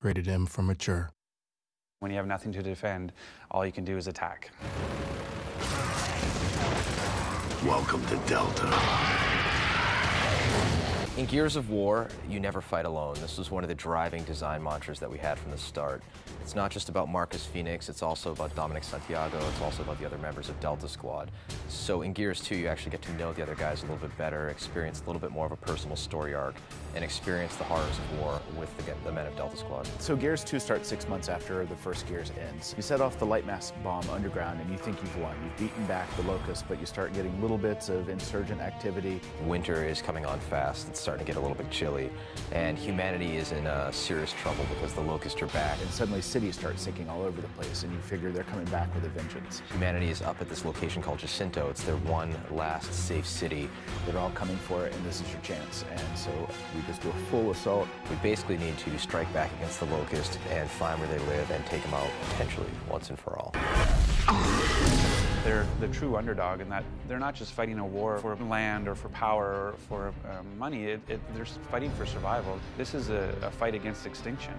Rated M for mature. When you have nothing to defend, all you can do is attack. Welcome to Delta. In Gears of War, you never fight alone. This was one of the driving design mantras that we had from the start. It's not just about Marcus Phoenix, it's also about Dominic Santiago, it's also about the other members of Delta Squad. So in Gears 2, you actually get to know the other guys a little bit better, experience a little bit more of a personal story arc, and experience the horrors of war with the men of Delta Squad. So Gears 2 starts 6 months after the first Gears ends. You set off the light mass bomb underground and you think you've won. You've beaten back the Locusts, but you start getting little bits of insurgent activity. Winter is coming on fast. It's starting to get a little bit chilly, and humanity is in serious trouble because the Locusts are back. And suddenly cities start sinking all over the place, and you figure they're coming back with a vengeance. Humanity is up at this location called Jacinto. It's their one last safe city. They're all coming for it, and this is your chance. And so we just do a full assault. We basically need to strike back against the Locust and find where they live and take them out potentially once and for all. They're the true underdog in that they're not just fighting a war for land or for power or for money, they're fighting for survival. This is a fight against extinction.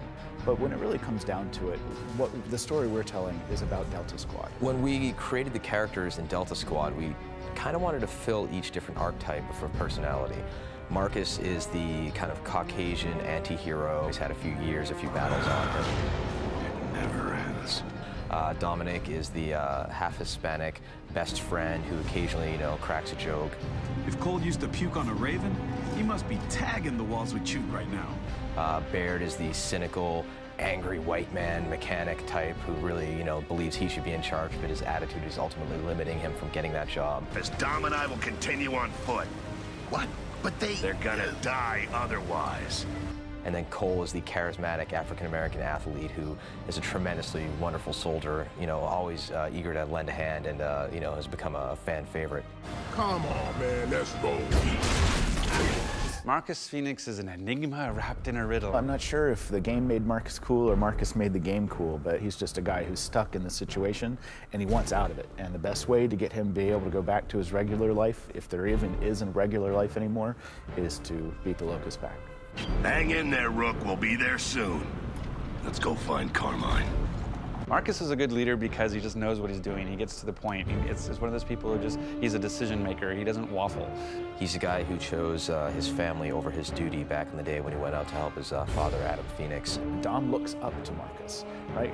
But when it really comes down to it, what the story we're telling is about Delta Squad. When we created the characters in Delta Squad, we kind of wanted to fill each different archetype for personality. Marcus is the kind of Caucasian anti-hero. He's had a few years, a few battles on him. It never ends. Dominic is the half Hispanic best friend who occasionally, cracks a joke. If Cole used to puke on a raven, he must be tagging the walls with Chute right now. Baird is the cynical, angry white man mechanic type who really, believes he should be in charge, but his attitude is ultimately limiting him from getting that job. As Dom and I will continue on foot. What? But they're gonna die otherwise. And then Cole is the charismatic African-American athlete who is a tremendously wonderful soldier, always eager to lend a hand and, has become a fan favorite. Come on, man, let's roll. Marcus Phoenix is an enigma wrapped in a riddle. I'm not sure if the game made Marcus cool or Marcus made the game cool, but he's just a guy who's stuck in the situation and he wants out of it. And the best way to get him to be able to go back to his regular life, if there even is a regular life anymore, is to beat the Locust back. Hang in there, Rook. We'll be there soon. Let's go find Carmine. Marcus is a good leader because he just knows what he's doing. He gets to the point. It's one of those people who he's a decision maker. He doesn't waffle. He's a guy who chose his family over his duty back in the day when he went out to help his father, Adam Phoenix. Dom looks up to Marcus, right?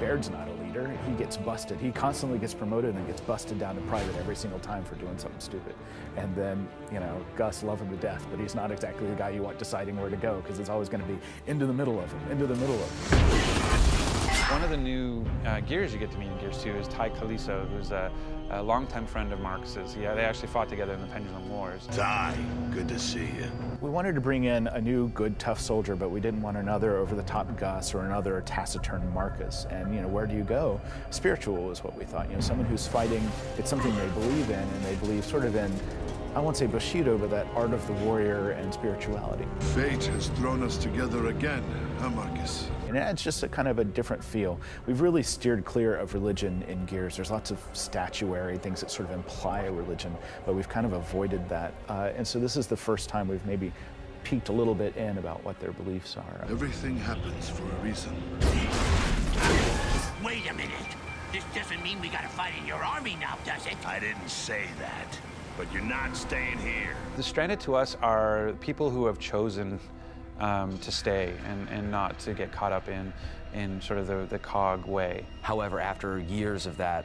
Baird's not a leader. He gets busted. He constantly gets promoted and gets busted down to private every single time for doing something stupid. And then, Gus love him to death, but he's not exactly the guy you want deciding where to go because it's always going to be into the middle of him, into the middle of him. One of the new Gears you get to meet in Gears 2 is Ty Caliso, who's a longtime friend of Marcus's. They actually fought together in the Pendulum Wars. Ty, good to see you. We wanted to bring in a new, good, tough soldier, but we didn't want another over-the-top Gus or another taciturn Marcus. And, where do you go? Spiritual is what we thought. Someone who's fighting, it's something they believe in, and they believe sort of in, I won't say Bushido, but that art of the warrior and spirituality. Fate has thrown us together again, huh, Marcus? And it adds just a kind of a different feel. We've really steered clear of religion in Gears. There's lots of statuary things that sort of imply a religion, but we've kind of avoided that. And so this is the first time we've maybe peeked a little bit in about what their beliefs are. Everything happens for a reason. Wait a minute. This doesn't mean we gotta fight in your army now, does it? I didn't say that, but you're not staying here. The stranded to us are people who have chosen to stay and not to get caught up in sort of the cog way. However, after years of that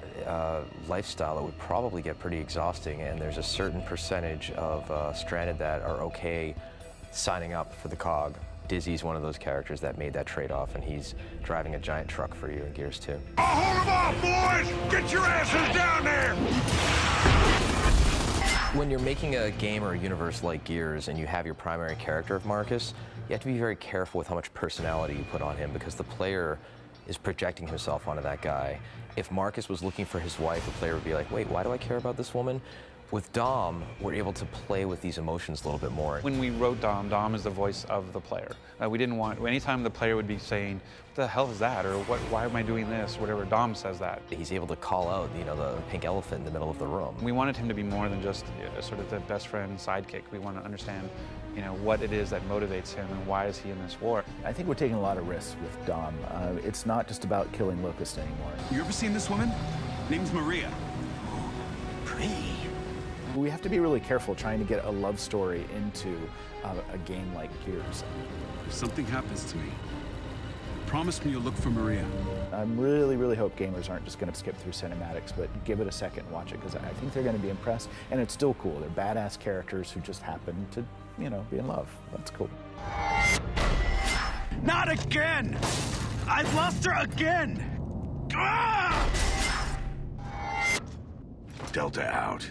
lifestyle, it would probably get pretty exhausting, and there's a certain percentage of stranded that are okay signing up for the cog. Dizzy's one of those characters that made that trade-off, and he's driving a giant truck for you in Gears 2. Hold them off, boys! Get your asses down there! When you're making a game or a universe like Gears and you have your primary character of Marcus, you have to be very careful with how much personality you put on him because the player is projecting himself onto that guy. If Marcus was looking for his wife, the player would be like, wait, why do I care about this woman? With Dom, we're able to play with these emotions a little bit more. When we wrote Dom, Dom is the voice of the player. We didn't want, anytime the player would be saying, what the hell is that? Or why am I doing this? Whatever, Dom says that. He's able to call out, the pink elephant in the middle of the room. We wanted him to be more than just sort of the best friend sidekick. We want to understand you know, what it is that motivates him and why is he in this war. I think we're taking a lot of risks with Dom. It's not just about killing Locust anymore. You ever seen this woman? Name's Maria. Pretty. We have to be really careful trying to get a love story into a game like Gears. If something happens to me, promise me you'll look for Maria. I really hope gamers aren't just going to skip through cinematics, but give it a second and watch it, because I think they're going to be impressed, and it's still cool. They're badass characters who just happen to, you know, be in love. That's cool. Not again! I've lost her again! Ah! Delta out.